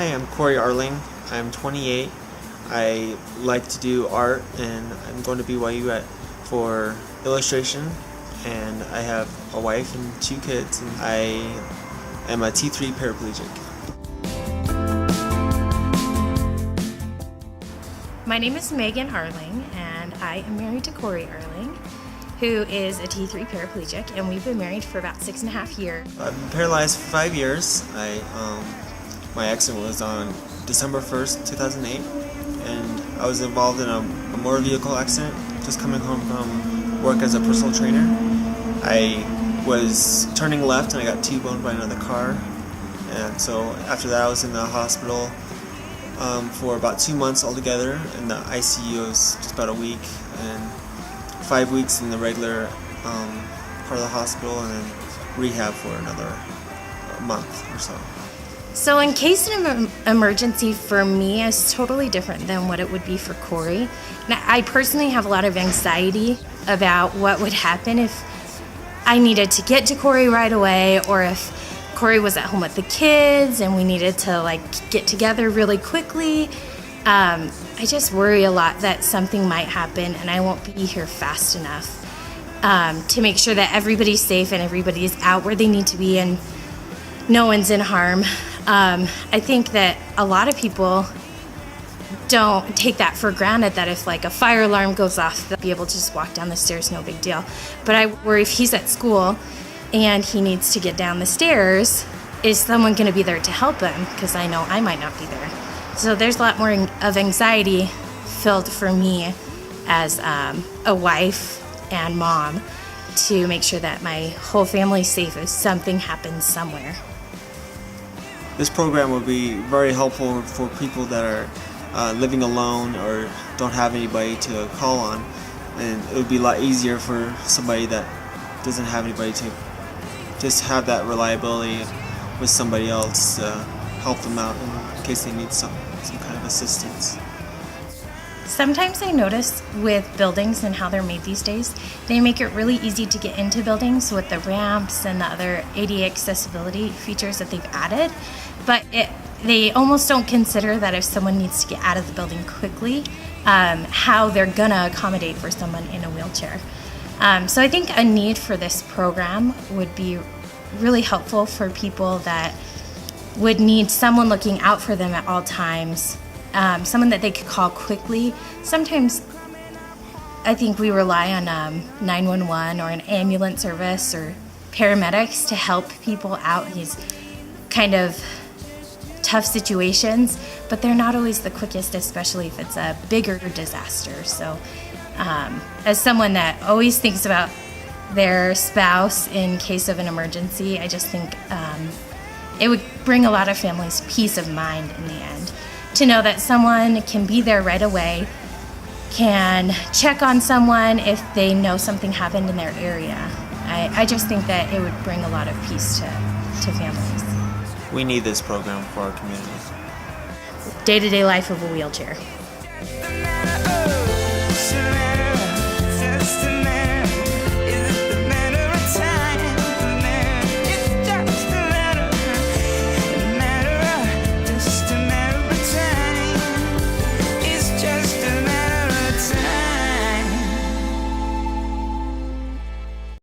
Hi, I'm Corey Arling. I'm 28. I like to do art, and I'm going to BYU for illustration. And I have a wife and 2 kids, and I am a T3 paraplegic. My name is Megan Arling, and I am married to Corey Arling, who is a T3 paraplegic, and we've been married for about 6.5 years. I've been paralyzed for 5 years. My accident was on December 1st, 2008, and I was involved in a motor vehicle accident, just coming home from work as a personal trainer. I was turning left and I got T-boned by another car, and so after that I was in the hospital for about 2 months altogether, and the ICU was just about a week, and 5 weeks in the regular part of the hospital, and then rehab for another month or so. So in case of an emergency for me is totally different than what it would be for Corey. Now, I personally have a lot of anxiety about what would happen if I needed to get to Corey right away, or if Corey was at home with the kids and we needed to get together really quickly. I just worry a lot that something might happen and I won't be here fast enough to make sure that everybody's safe and everybody's out where they need to be and no one's in harm. I think that a lot of people don't take that for granted, that if a fire alarm goes off, they'll be able to just walk down the stairs, no big deal. But I worry if he's at school and he needs to get down the stairs, is someone going to be there to help him? Because I know I might not be there. So there's a lot more of anxiety filled for me as a wife and mom to make sure that my whole family's safe if something happens somewhere. This program would be very helpful for people that are living alone or don't have anybody to call on, and it would be a lot easier for somebody that doesn't have anybody to just have that reliability with somebody else to help them out in case they need some kind of assistance. Sometimes I notice with buildings and how they're made these days, they make it really easy to get into buildings with the ramps and the other ADA accessibility features that they've added, but they almost don't consider that if someone needs to get out of the building quickly, how they're gonna accommodate for someone in a wheelchair. So I think a need for this program would be really helpful for people that would need someone looking out for them at all times. Someone that they could call quickly. Sometimes I think we rely on 911 or an ambulance service or paramedics to help people out in these kind of tough situations, but they're not always the quickest, especially if it's a bigger disaster. So as someone that always thinks about their spouse in case of an emergency, I just think it would bring a lot of families peace of mind in the end, to know that someone can be there right away, can check on someone if they know something happened in their area. I just think that it would bring a lot of peace to families. We need this program for our community. Day-to-day life of a wheelchair.